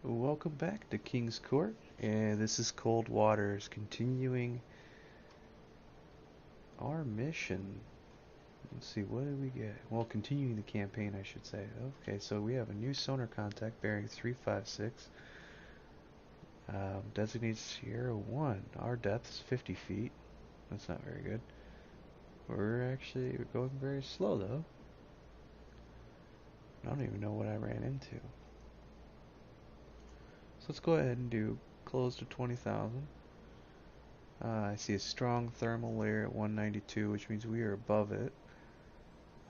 Welcome back to King's Court, and this is Cold Waters, continuing our mission. Let's see, what did we get? Well, continuing the campaign, I should say. Okay, so we have a new sonar contact bearing 356. Designates Sierra 1. Our depth is 50 feet. That's not very good. We're going very slow, though. I don't even know what I ran into. So let's go ahead and do close to 20,000. I see a strong thermal layer at 192, which means we are above it.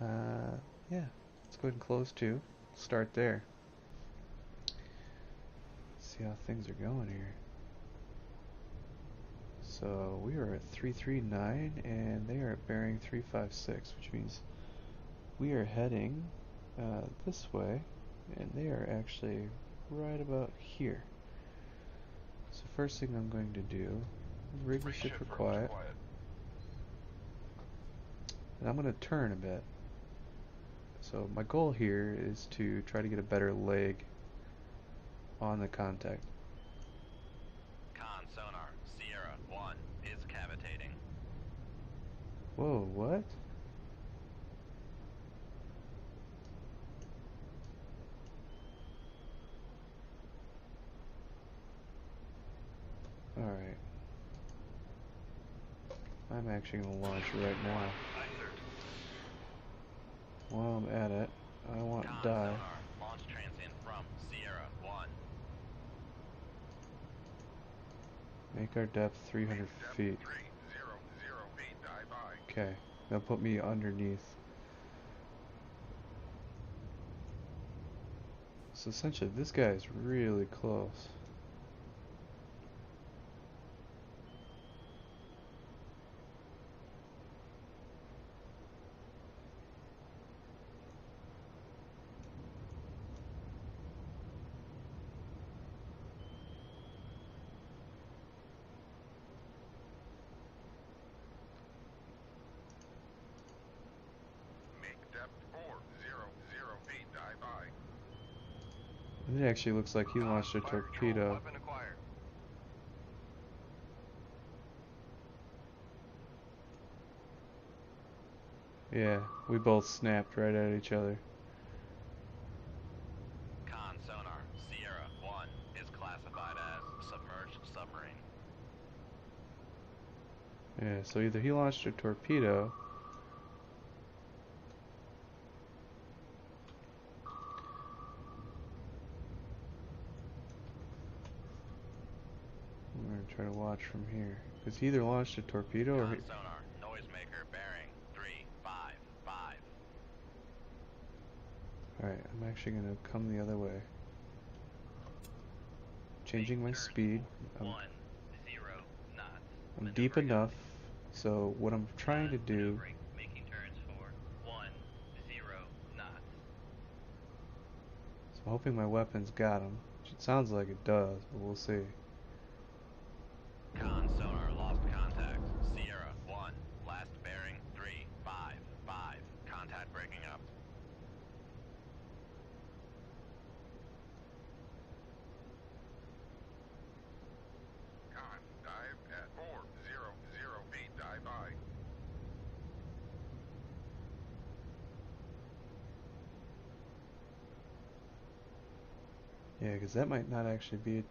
Yeah, let's go ahead and close too. Start there. See how things are going here. So we are at 339 and they are at bearing 356, which means we are heading this way, and they are actually right about here. So first thing I'm going to do is rig the ship for quiet. And I'm going to turn a bit. So my goal here is to try to get a better leg on the contact. Con sonar, Sierra 1 is cavitating. Whoa, what? Alright. I'm actually going to launch right now. While I'm at it, I want to die. Sonar, launch transient from Sierra 1. Make our depth 300 feet. Okay, that'll put me underneath. So essentially, this guy is really close. It actually looks like he launched a torpedo. Yeah, we both snapped right at each other. Con sonar, Sierra 1 is classified as submerged submarine. Yeah, so either he launched a torpedo, I'm gonna try to watch from here, because he either launched a torpedo or Con sonar, noisemaker bearing 355. Alright, I'm actually gonna come the other way. Changing my speed. I'm deep enough, so what I'm trying to do, Making turns for 10 knots. so I'm hoping my weapons got him, which it sounds like it does, but we'll see. Con sonar lost contact. Sierra 1, last bearing 355. Contact breaking up. Con, dive at 400 feet, dive by. Yeah, because that might not actually be it.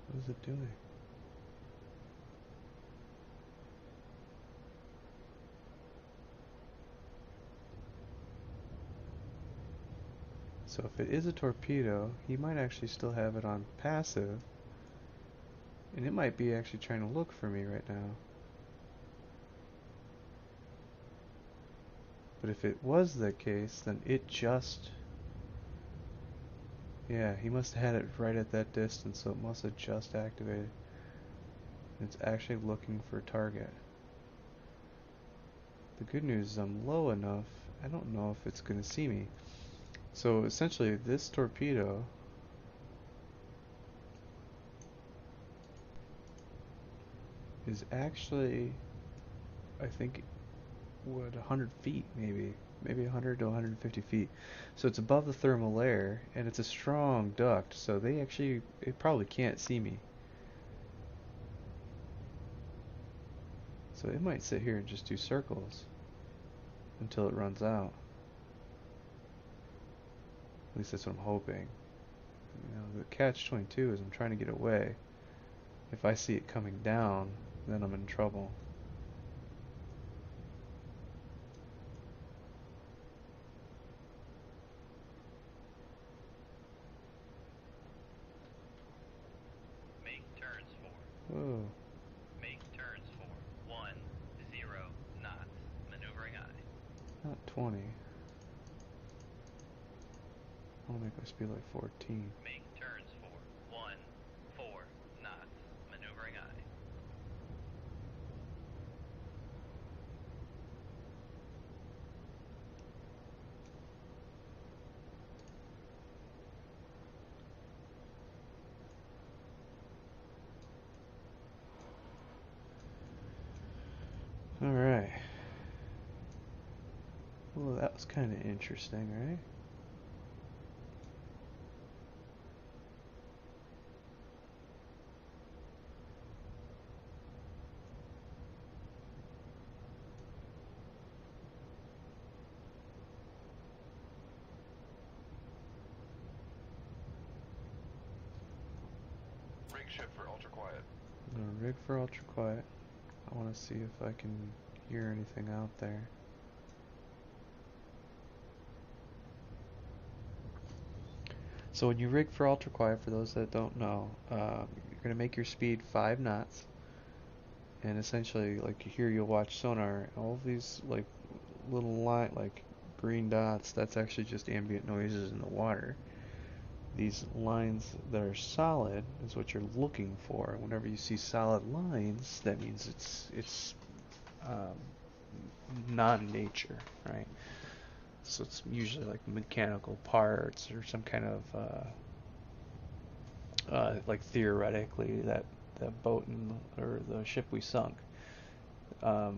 What is it doing? So if it is a torpedo, he might actually still have it on passive, and it might be actually trying to look for me right now. But if it was the case, then it just... Yeah, he must have had it right at that distance, so it must have just activated. It's actually looking for a target. The good news is I'm low enough, I don't know if it's going to see me. So essentially this torpedo is actually, I think, what, 100 feet maybe 100 to 150 feet. So it's above the thermal layer, and it's a strong duct, so it probably can't see me. So it might sit here and just do circles until it runs out. At least that's what I'm hoping. You know, the catch-22 is I'm trying to get away. If I see it coming down, then I'm in trouble. Make turns for. Whoa. Make turns for 10 knots. Maneuvering aye. Not 20. I want to make my speed like 14. Make turns for 14 knots. Maneuvering aye. Alright. Well, that was kind of interesting, right? Rig shift for ultra quiet. I'm gonna rig for ultra quiet. I want to see if I can hear anything out there. So when you rig for ultra quiet, for those that don't know, you're gonna make your speed 5 knots, and essentially, like here, you'll watch sonar. All of these like little line, like green dots, that's actually just ambient noises in the water. These lines that are solid is what you're looking for. Whenever you see solid lines, that means it's non-nature, right? So it's usually like mechanical parts or some kind of like theoretically that boat or the ship we sunk,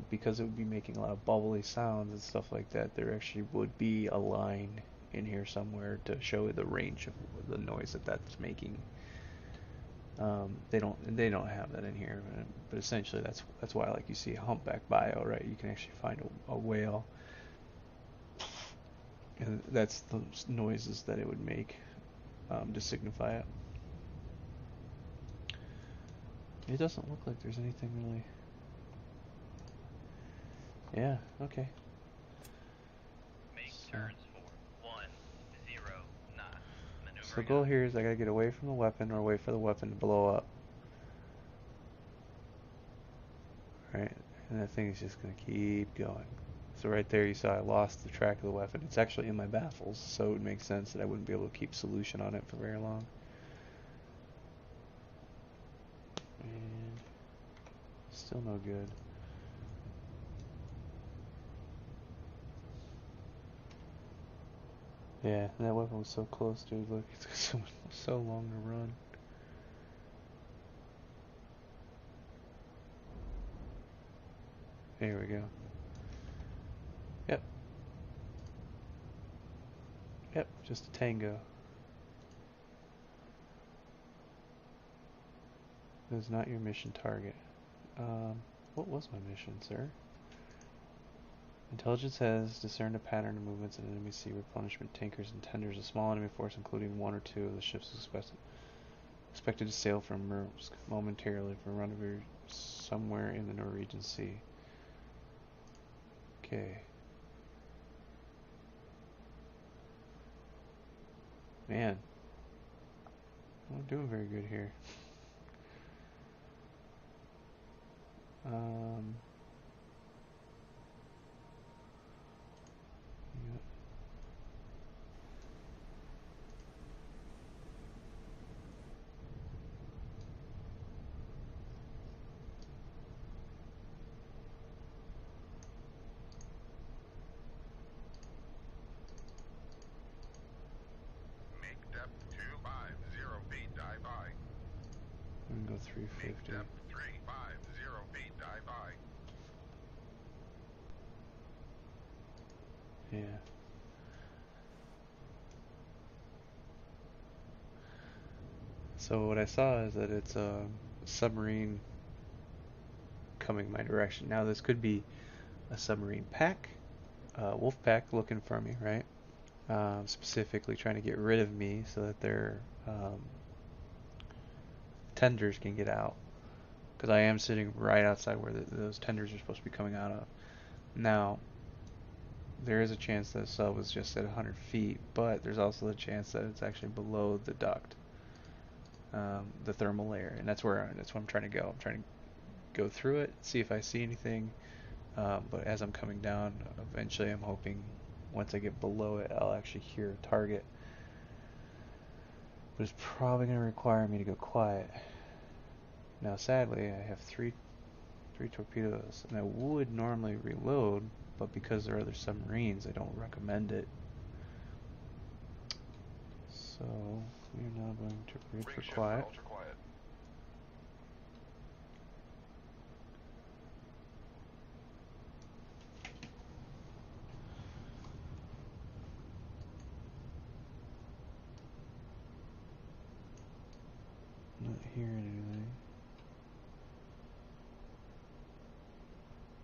because it would be making a lot of bubbly sounds and stuff like that. There actually would be a line in here somewhere to show the range of the noise that's making. They don't have that in here, but essentially that's why, like, you see a humpback bio, right? You can actually find a whale, and that's the noises that it would make to signify it. It doesn't look like there's anything really. Yeah, okay. Make turns for 10 knots. Maneuvering So the goal aye. here is I gotta get away from the weapon or wait for the weapon to blow up. Right, and that thing is just gonna keep going. So right there you saw I lost the track of the weapon. It's actually in my baffles, so it would make sense that I wouldn't be able to keep solution on it for very long. And still no good. Yeah, that weapon was so close, dude. Look, it took so long to run. There we go. Yep. Yep, just a tango. It is not your mission target. What was my mission, sir? Intelligence has discerned a pattern of movements in enemy sea replenishment tankers and tenders. A small enemy force, including 1 or 2 of the ships, expected to sail from Murmansk momentarily for a rendezvous somewhere in the Norwegian Sea. Okay. Man, I'm not doing very good here. Yep. Make depth 250 feet, dive aye. I'm gonna go Make 350. depth 350 feet, Yeah. So what I saw is that it's a submarine coming my direction. Now this could be a submarine pack, wolf pack looking for me, right? Specifically trying to get rid of me so that their tenders can get out. Because I am sitting right outside where those tenders are supposed to be coming out of. Now, there is a chance that sub was just at 100 feet, but there's also the chance that it's actually below the duct, the thermal layer, and that's where I'm trying to go. I'm trying to go through it, see if I see anything. But as I'm coming down, eventually I'm hoping once I get below it, I'll actually hear a target. But it's probably going to require me to go quiet. Now, sadly, I have three torpedoes, and I would normally reload, but because there are other submarines, I don't recommend it. So we are now going to read Bring for ship quiet. ultra quiet. Not hearing anything.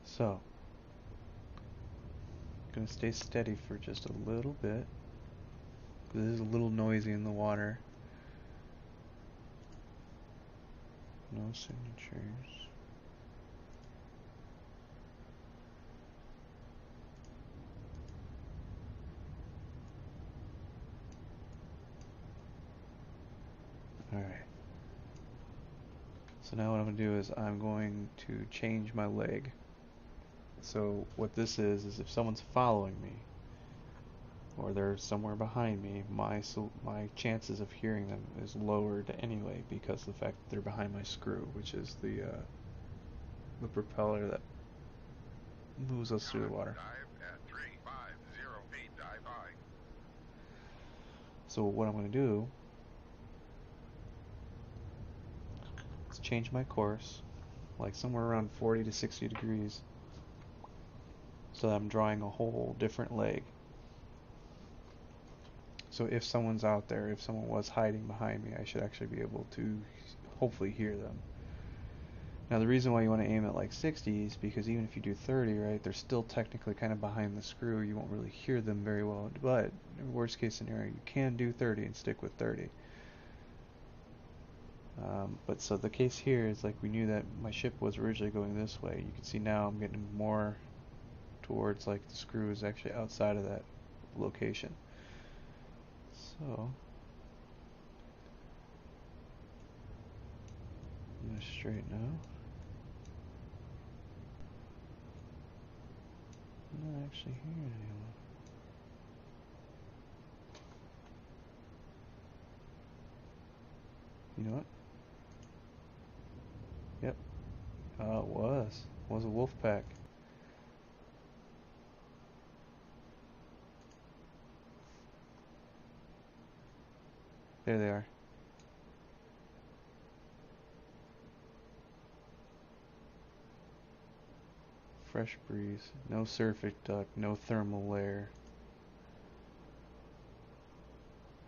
So, gonna stay steady for just a little bit. This is a little noisy in the water. No signatures. Alright. So now what I'm going to do is I'm going to change my leg. So what this is if someone's following me, or they're somewhere behind me, my chances of hearing them is lowered anyway because of the fact that they're behind my screw, which is the propeller that moves us through the water. Dive at 350 feet. Dive high. So what I'm going to do is change my course, like somewhere around 40 to 60 degrees, so that I'm drawing a whole different leg. So if someone's out there, if someone was hiding behind me, I should actually be able to hopefully hear them. Now the reason why you want to aim at like 60 is because even if you do 30, right, they're still technically kind of behind the screw. You won't really hear them very well. But in worst case scenario, you can do 30 and stick with 30. But so the case here is like we knew that my ship was originally going this way. You can see now I'm getting more towards like the screw is actually outside of that location. So I'm going to straighten out. I'm not actually hearing anyone. You know what? Yep. Oh, it was. It was a wolf pack. There they are. Fresh breeze. No surface duct. No thermal layer.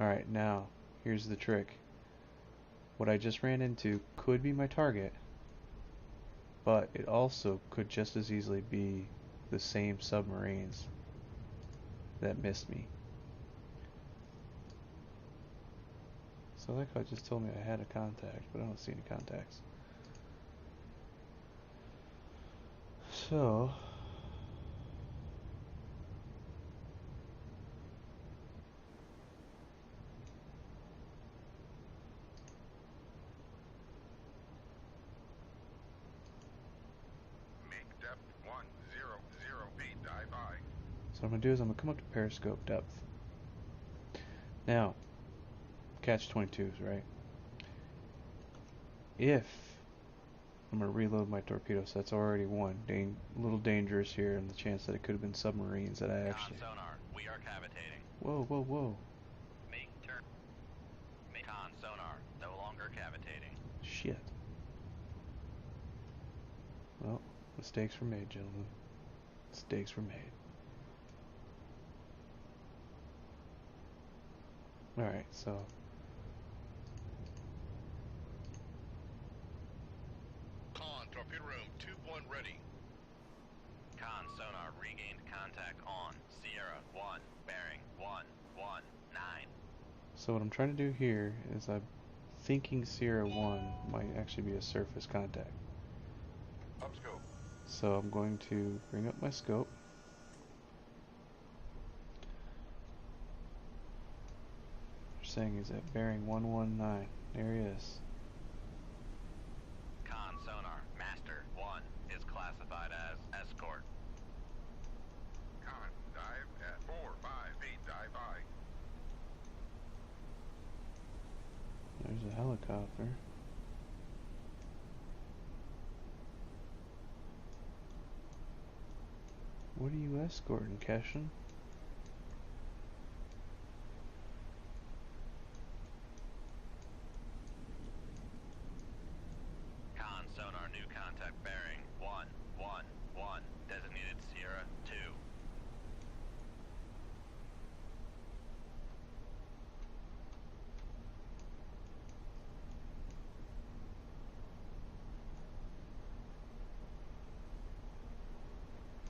Alright, now, here's the trick. What I just ran into could be my target, but it also could just as easily be the same submarines that missed me. So that guy just told me I had a contact, but I don't see any contacts. So Make depth 100 feet. Dive high. what I'm going to do is I'm going to come up to periscope depth. Now, catch 22s, right? If I'm going to reload my torpedo, so that's already one. A little dangerous here, and the chance that it could have been submarines that I actually... Con sonar, we are cavitating. Whoa, whoa, whoa. Make turn. Make con sonar, no longer cavitating. Shit. Well, mistakes were made, gentlemen. Mistakes were made. Alright, so Con, torpedo room, tube 1 ready. Con sonar regained contact on Sierra 1, bearing 119. so what I'm trying to do here is I'm thinking Sierra 1 might actually be a surface contact. Up scope. So I'm going to bring up my scope. They're saying he's at bearing 119. There he is. Con sonar master 1 is classified as escort. Con, dive at 458, dive by. There's a helicopter. What are you escorting, Keshin? Con sonar new contact bearing 111, designated Sierra 2.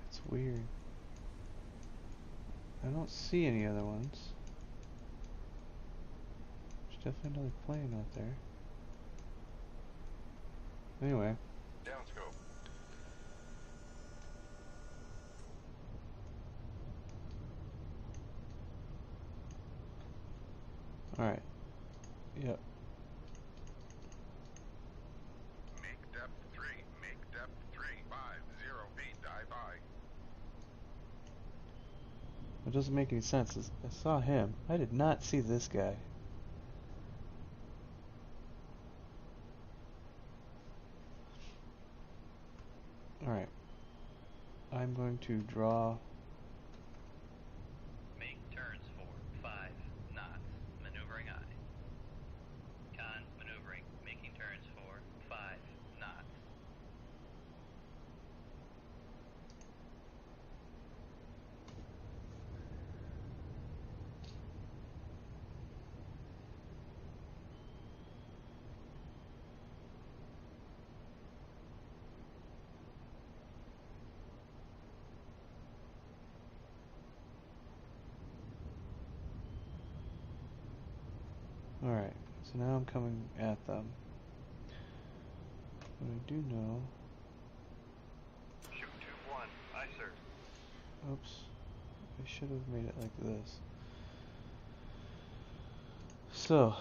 It's weird. I don't see any other ones. There's definitely another plane out there. Anyway, Down scope. alright. Yep. Make depth 3, make depth 350 feet, dive by. It doesn't make any sense. I saw him. I did not see this guy. Alright. I'm going to draw. Make turns for 5 knots, maneuvering aye. Con maneuvering, making turns for 5 knots. Alright. So now I'm coming at them. What I do know. Shoot tube 1, aye sir. Oops. I should have made it like this. So.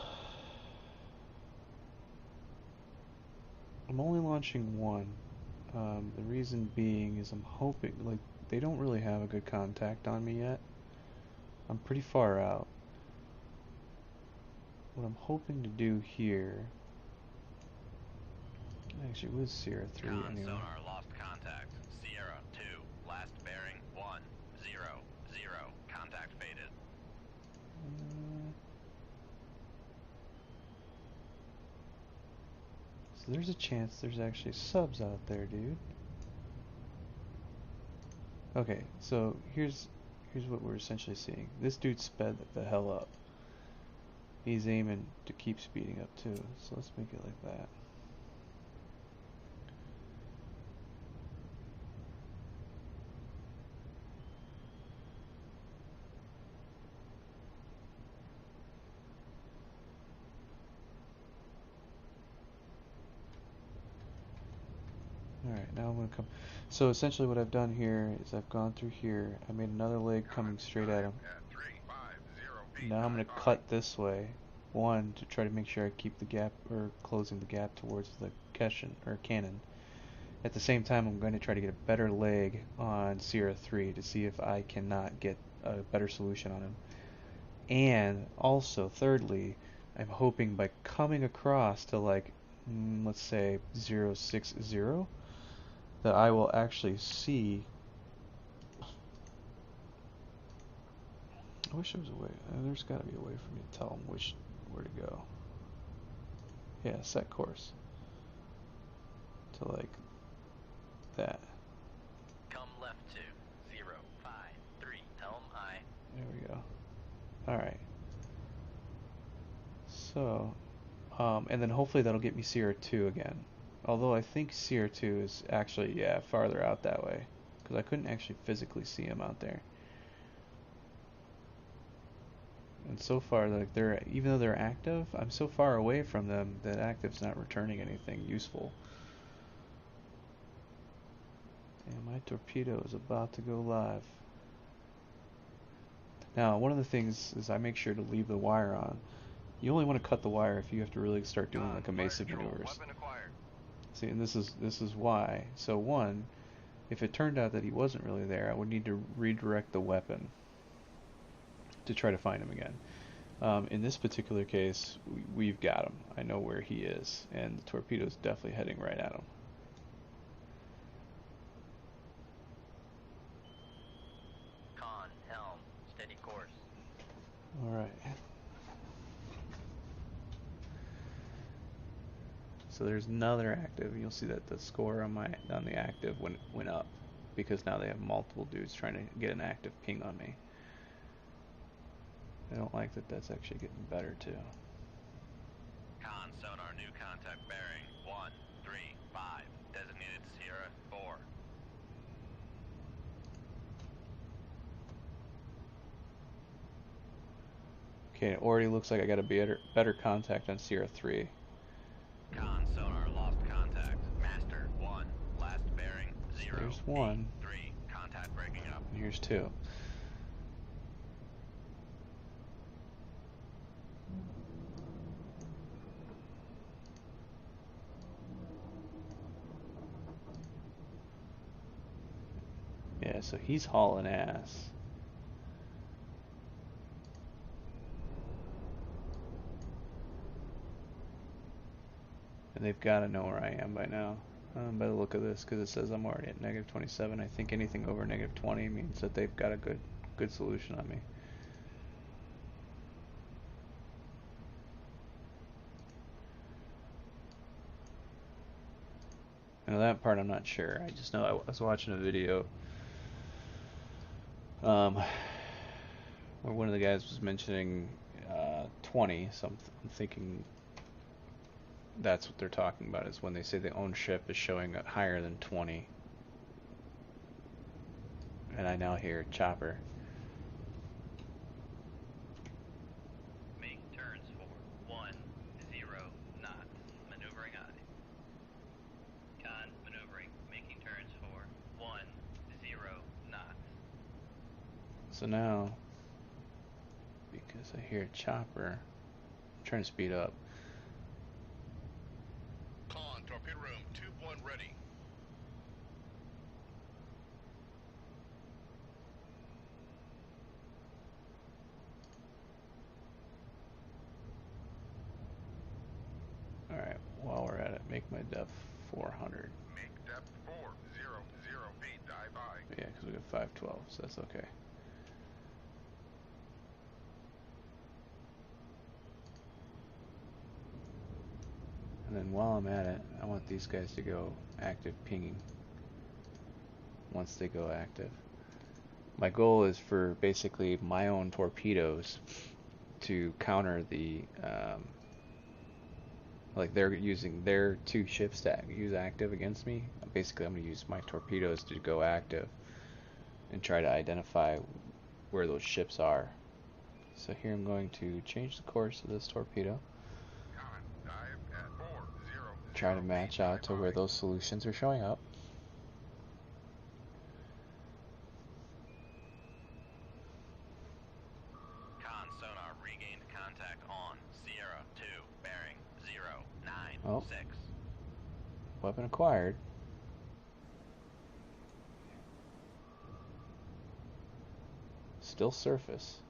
I'm only launching one. The reason being is I'm hoping, like, they don't really have a good contact on me yet. I'm pretty far out. What I'm hoping to do here, actually with Sierra 3 Con anyway. sonar lost contact. Sierra 2, last bearing 100. Contact faded. So there's a chance there's actually subs out there, dude. Okay, so here's what we're essentially seeing. This dude sped the hell up. He's aiming to keep speeding up too, so let's make it like that. Alright, now I'm going to come. So essentially what I've done here is I've gone through here. I made another leg coming straight at him. At 350 feet, Now I'm going to dive by. cut this way. One, to try to make sure I keep the gap, or closing the gap towards the Keshin, or cannon. At the same time, I'm going to try to get a better leg on Sierra 3 to see if I cannot get a better solution on him. And also, thirdly, I'm hoping by coming across to like, let's say 060, that I will actually see. I wish there was a way. There's got to be a way for me to tell them where to go. Yeah, set course. To like that. Come left to 053. Tell 'em aye. There we go. Alright. So, and then hopefully that'll get me Sierra 2 again. Although I think Sierra 2 is actually, yeah, farther out that way. Because I couldn't actually physically see him out there. And so far, like even though they're active, I'm so far away from them that active's not returning anything useful. And my torpedo is about to go live. Now, one of the things is I make sure to leave the wire on. You only want to cut the wire if you have to really start doing like evasive maneuvers. See, and this is why. So one, if it turned out that he wasn't really there, I would need to redirect the weapon to try to find him again. In this particular case, we've got him. I know where he is, and the torpedo's definitely heading right at him. Con, helm, steady course. Alright. So there's another active. You'll see that the score on the active went up because now they have multiple dudes trying to get an active ping on me. I don't like that that's actually getting better too. Con, sonar, new contact bearing 135, designated Sierra 4. Okay, it already looks like I got a better contact on Sierra 3. Con, sonar, lost contact. Master 1, last bearing 0. So there's 1. 3, contact breaking up. And here's 2. Yeah, so he's hauling ass. And they've got to know where I am by now. By the look of this, because it says I'm already at negative 27. I think anything over negative 20 means that they've got a good solution on me. Now that part I'm not sure. I just know I was watching a video where one of the guys was mentioning 20, so I'm thinking that's what they're talking about, is when they say the own ship is showing higher than 20. And I now hear chopper. Make turns for 10 knots, maneuvering aye. Con, maneuvering, making turns for 10 knots. So now, because I hear chopper, I'm trying to speed up. Con, torpedo room, tube 1 ready. Alright, while we're at it, make my depth 400. Make depth 400 feet, dive by. Yeah, because we got 512, so that's okay. And then while I'm at it, I want these guys to go active pinging. Once they go active. My goal is for basically my own torpedoes to counter the, like they're using their 2 ships to use active against me. Basically I'm going to use my torpedoes to go active and try to identify where those ships are. So here I'm going to change the course of this torpedo. Con, dive at 400. Try to match out to where those solutions are showing up. Con, sonar, regained contact on Sierra 2, bearing 096. Oh. Weapon acquired. Still surface.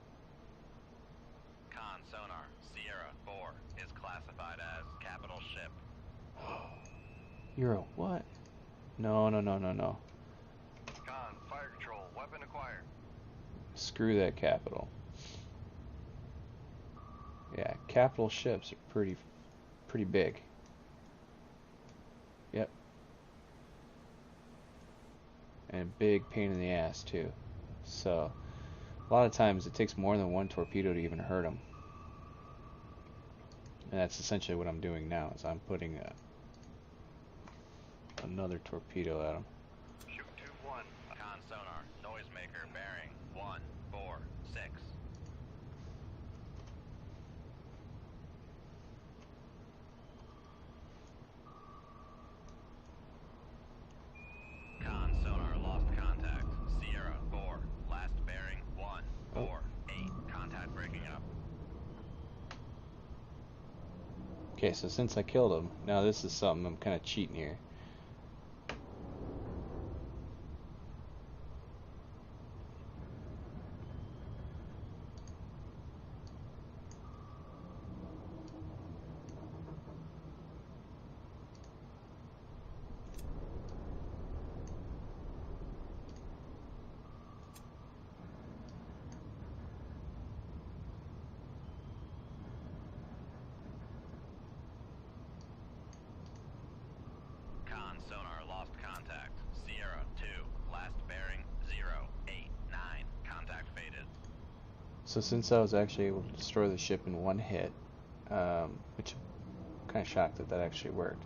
Con, sonar, Sierra 4 is classified as capital ship. You're a what? No. Con, fire control, weapon acquired. Screw that capital. Yeah, capital ships are pretty big. Yep. And big pain in the ass too. So a lot of times it takes more than one torpedo to even hurt them. And that's essentially what I'm doing now, is I'm putting another torpedo at him. Shoot 2-1. Con sonar, noisemaker bearing 146. Con sonar lost contact. Sierra 4, last bearing 148. Contact breaking up. Okay, so since I killed him, now this is something I'm kind of cheating here. Con sonar lost contact. Sierra 2, last bearing 089. Contact faded. So since I was actually able to destroy the ship in one hit, which I'm kind of shocked that that actually worked.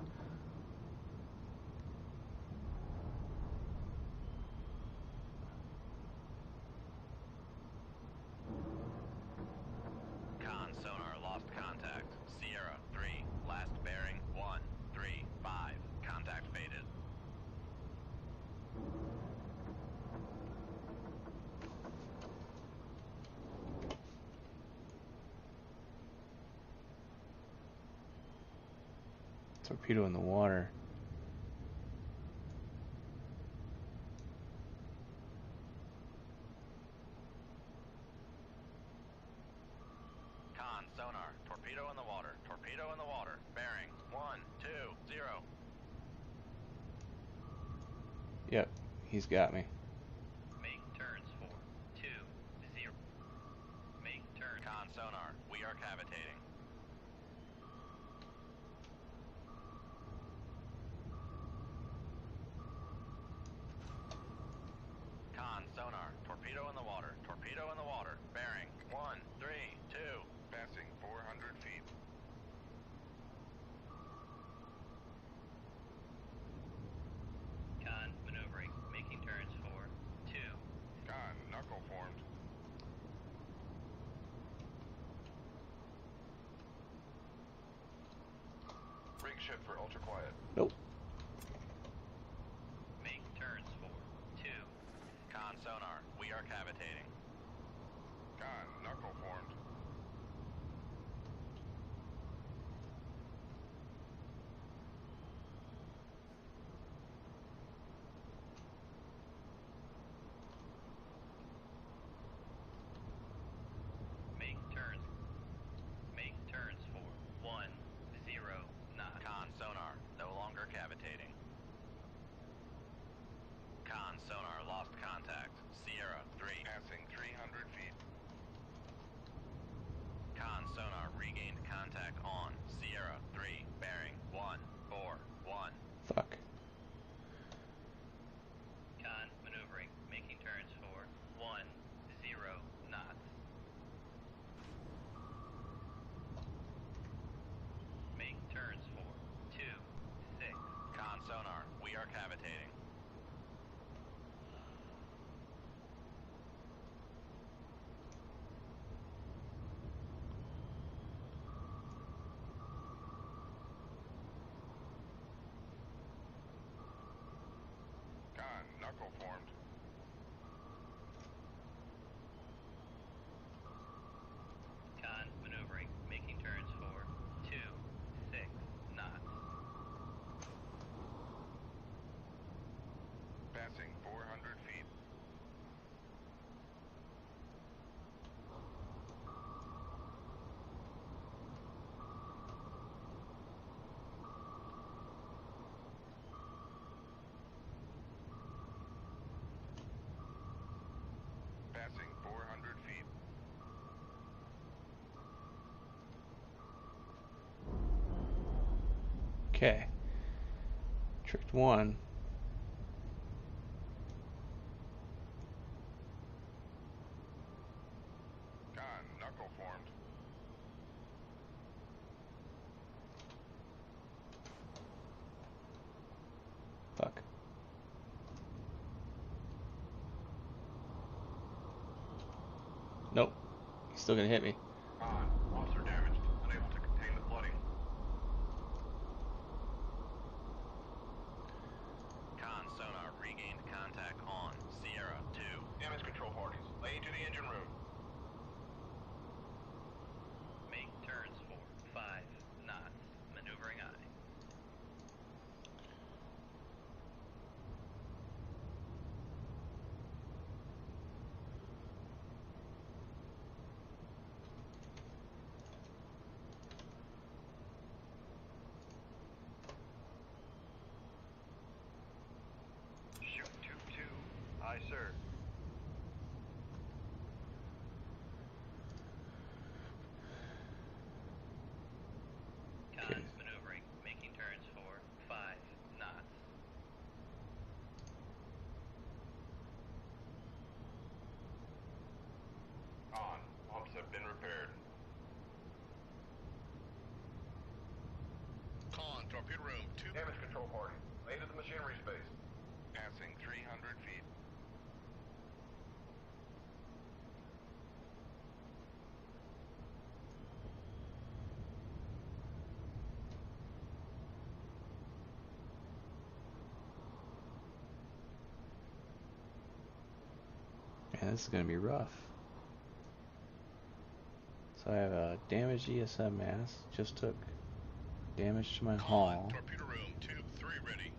Con sonar lost contact. Sierra 3, last bearing 135. Contact faded. Torpedo in the water. Con sonar, torpedo in the water. Torpedo in the water. Bearing 120. Yep, he's got me. Make turns for 20. Make turn. Con sonar, we are cavitating. Con sonar, torpedo in the water. Torpedo in the water. Bearing 132. Passing 400 feet. Con maneuvering, making turns for 2. Con, knuckle formed. Rig shift for ultra quiet. Nope. Make turns for 2. Con sonar, we are cavitating. Con, knuckle formed. Make turns. Make turns for 10 knots. Con sonar, no longer cavitating. Con sonar lost contact. Sierra 3. Passing 300 feet. Con sonar regained contact on Sierra 3, bearing 141. Fuck. Con maneuvering, making turns for 10 knots. Make turns for 26. Con sonar, we are cavitating. Con, knuckle formed. Con maneuvering, making turns for 26 knots. Passing 400 feet. Passing 400 feet. Okay. Tricked one. Con, knuckle formed. Still gonna hit me. On. Pumps are damaged. Unable to contain the flooding. Con sonar regained contact on Sierra 2. Damage control parties. Lay into the engine room. Make turns for 5 knots. Maneuvering aye. Shoot 2-2. Aye, sir. Con Okay. maneuvering, making turns for 5 knots. On. Pumps have been repaired. Con, torpedo room 2. Damage control party. Lay to the machinery space. Passing 300 feet. Man, this is gonna be rough. So I have a damaged ESM mast. Just took damage to my hull. Torpedo room 2-3 ready.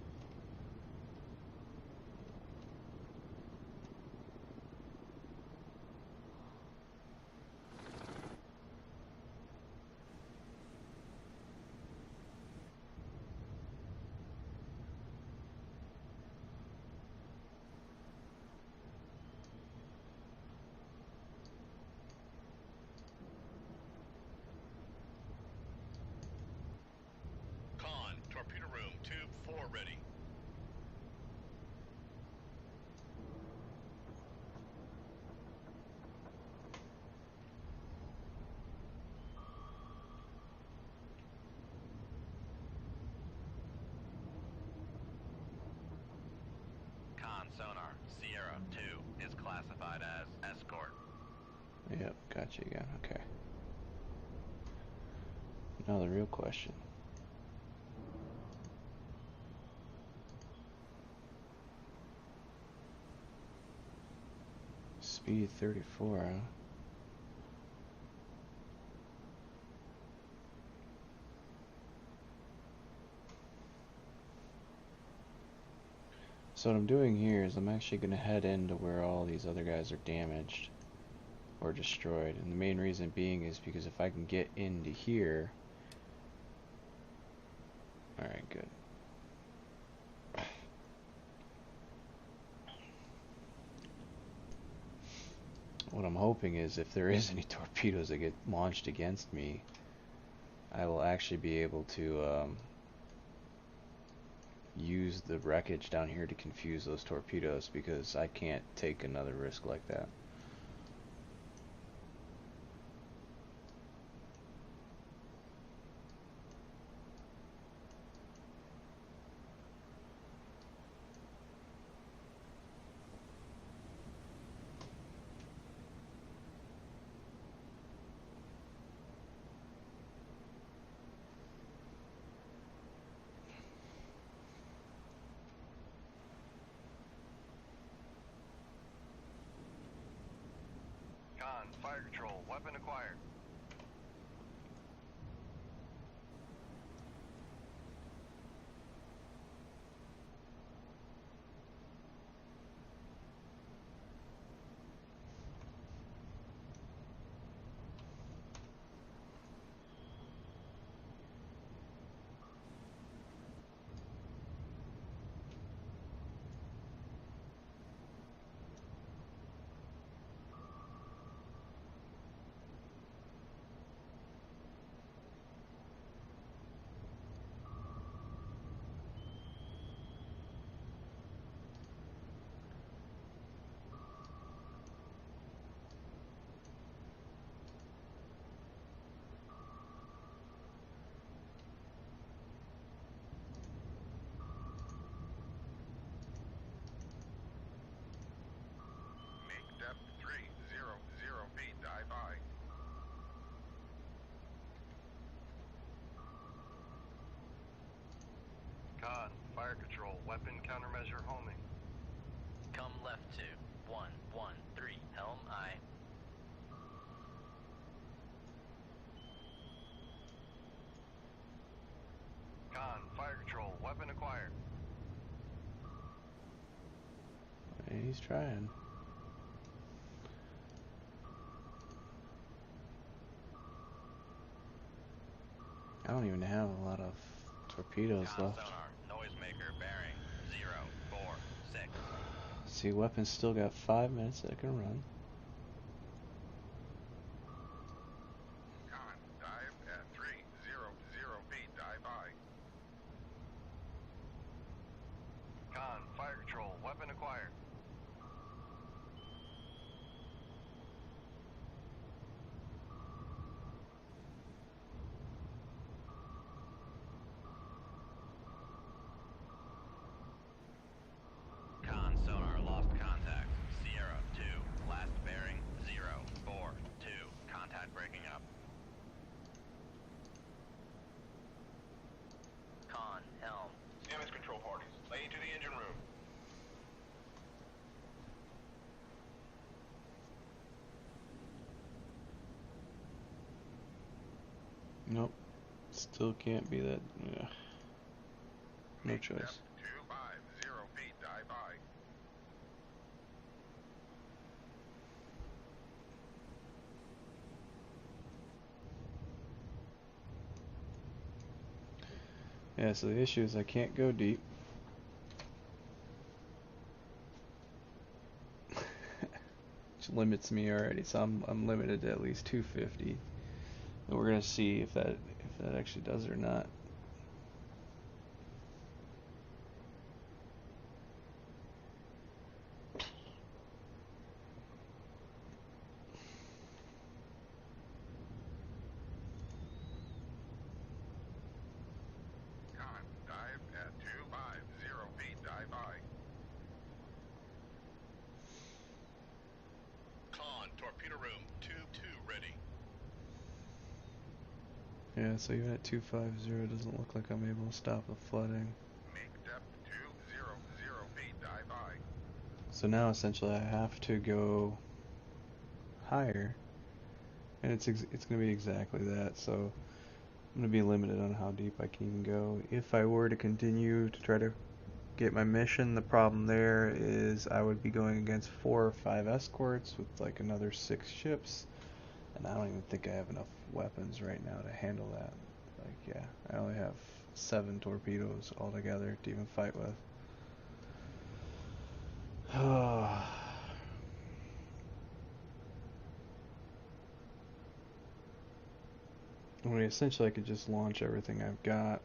Con, torpedo room 2-4 ready. Con sonar Sierra 2 is classified as escort. Yep, gotcha again. Okay. Now the real question. Speed 34, huh? So what I'm doing here is I'm actually going to head into where all these other guys are damaged or destroyed. And the main reason being is because if I can get into here... Alright, good. What I'm hoping is if there is any torpedoes that get launched against me, I will actually be able to use the wreckage down here to confuse those torpedoes, because I can't take another risk like that. Con, fire control. Weapon acquired. Patrol, weapon countermeasure homing. Come left to 113, helm aye. Con, fire control, weapon acquired. He's trying. I don't even have a lot of torpedoes Con left. sonar, noisemaker bearing 046. See, weapons still got 5 minutes that it can run. Con, dive at 300 feet, dive by. Con, fire control, weapon acquired. Con sonar lost contact. Sierra 2, last bearing 042. Contact breaking up. Con, helm. Damage control parties, lay into the engine room. Nope. Still can't be that. Yeah. No Make choice. depth 250 feet, dive by. Yeah, so the issue is I can't go deep. Which limits me already, so I'm limited to at least 250. And we're gonna see if that actually does it or not. Con, dive at 250 feet, dive by. Con, torpedo room, tube 2 ready. Yeah, so even at 250, it doesn't look like I'm able to stop the flooding. Make depth 200 feet, dive by. So now essentially I have to go higher, and it's going to be exactly that. So I'm going to be limited on how deep I can even go. If I were to continue to try to get my mission, the problem there is I would be going against 4 or 5 escorts with like another 6 ships, and I don't even think I have enough weapons right now to handle that. Like, yeah, I only have 7 torpedoes altogether to even fight with. I mean, essentially I could just launch everything I've got.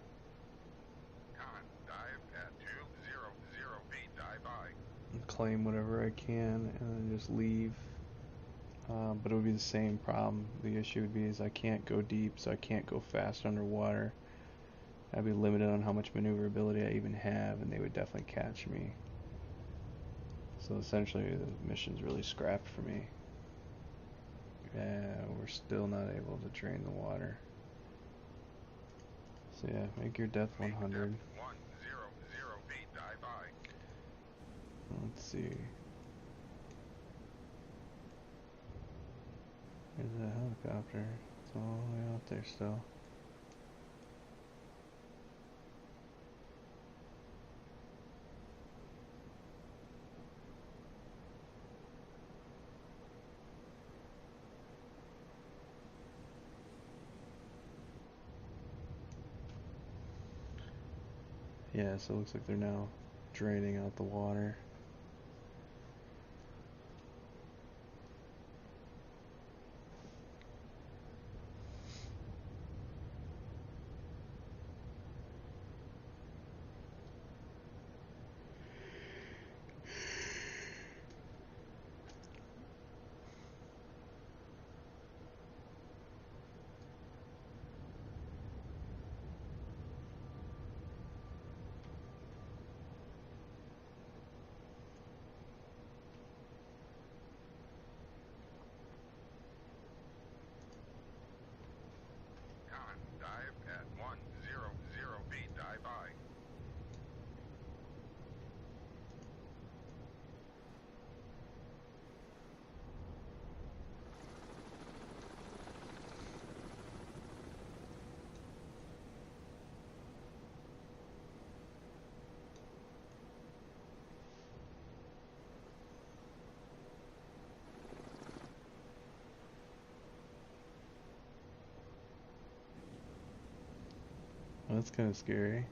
Con, dive at 200 feet, dive by. And claim whatever I can and then just leave. But it would be the same problem. The issue would be is I can't go deep, so I can't go fast underwater. I'd be limited on how much maneuverability I even have, and they would definitely catch me. So essentially the mission's really scrapped for me. We're still not able to drain the water. So yeah, make your depth Make 100. depth 100 feet, dive by. Let's see. There's a helicopter. It's all the way out there still. Yeah, so it looks like they're now draining out the water. That's kind of scary.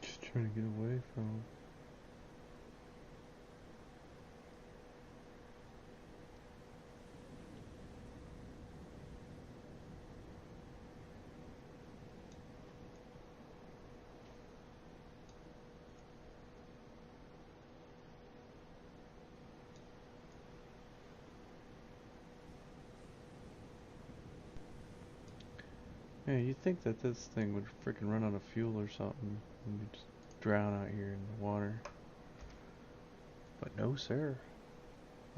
Just trying to get away from 'em. Yeah, you'd think that this thing would freaking run out of fuel or something and we'd just drown out here in the water. But no, sir.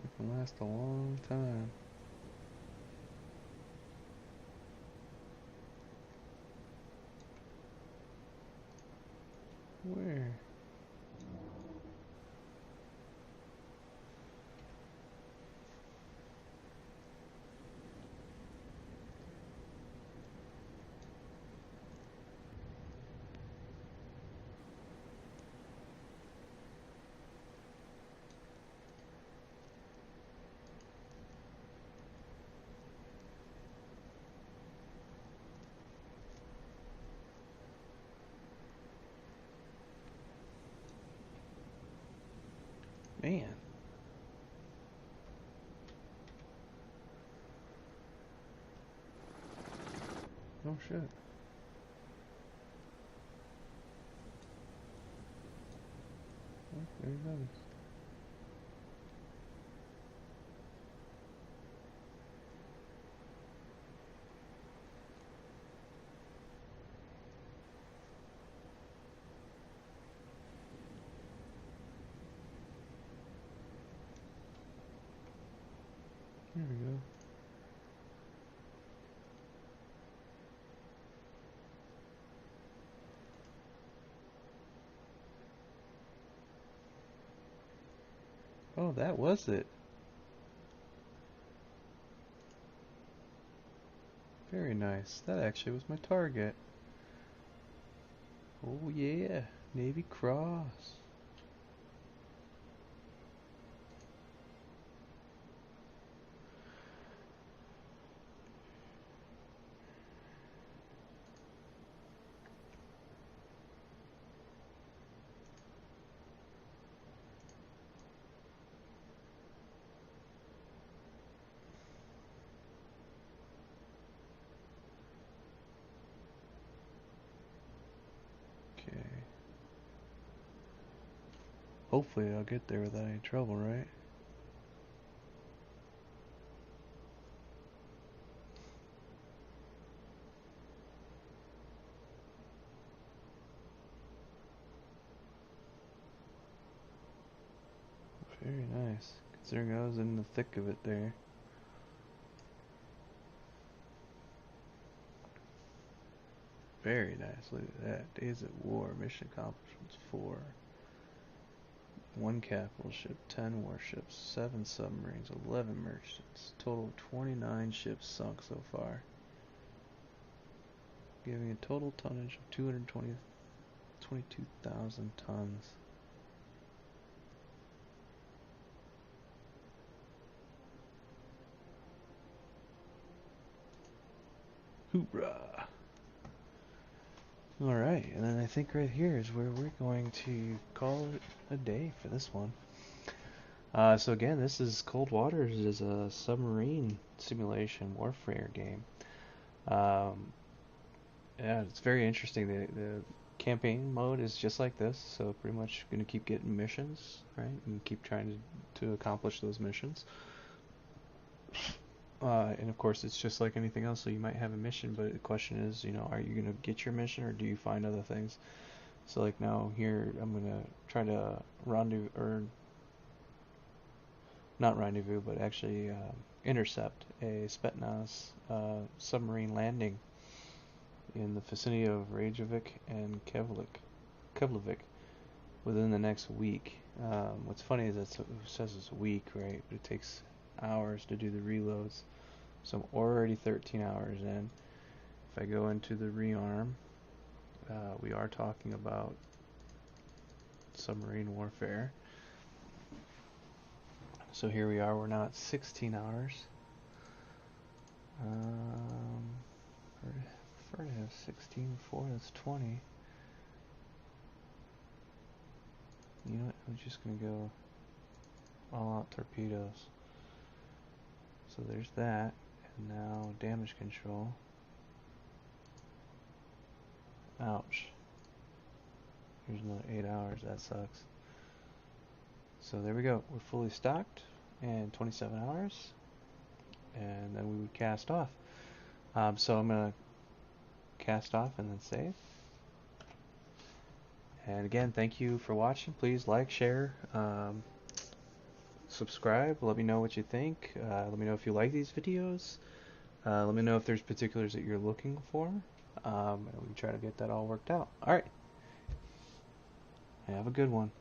It can last a long time. Where? Man. Oh shit. Oh, there he goes. There we go. Oh, that was it. Very nice. That actually was my target. Oh yeah, Navy Cross. Okay. Hopefully I'll get there without any trouble, right? Very nice. Considering I was in the thick of it there. Very nice. Look at that. Days at War. Mission accomplishments 4. 1 capital ship, 10 warships, 7 submarines, 11 merchants. Total of 29 ships sunk so far. Giving a total tonnage of 22,000 tons. Hoorah! Alright, and then I think right here is where we're going to call it a day for this one. So again, this is Cold Waters is a submarine simulation warfare game. Yeah, it's very interesting. The campaign mode is just like this, so pretty much going to keep getting missions, right, and keep trying to accomplish those missions. And of course, it's just like anything else. So you might have a mission, but the question is, are you going to get your mission, or do you find other things? So like now here, I'm gonna try to rendezvous, or not rendezvous, but actually intercept a Spetsnaz submarine landing in the vicinity of Reykjavik and Keflavik within the next week. What's funny is that it says it's a week, right? But it takes hours to do the reloads. So I'm already 13 hours in. If I go into the rearm, we are talking about submarine warfare. So here we are, we're now at 16 hours. Prefer to have 16 before, that's 20. You know what, I'm just going to go all out torpedoes. So there's that, and now damage control. Ouch. Here's another 8 hours, that sucks. So there we go, we're fully stocked in 27 hours, and then we would cast off. So I'm going to cast off and then save. And again, thank you for watching. Please like, share, subscribe. Let me know what you think. Let me know if you like these videos. Let me know if there's particulars that you're looking for. And we can try to get that all worked out. Alright. Have a good one.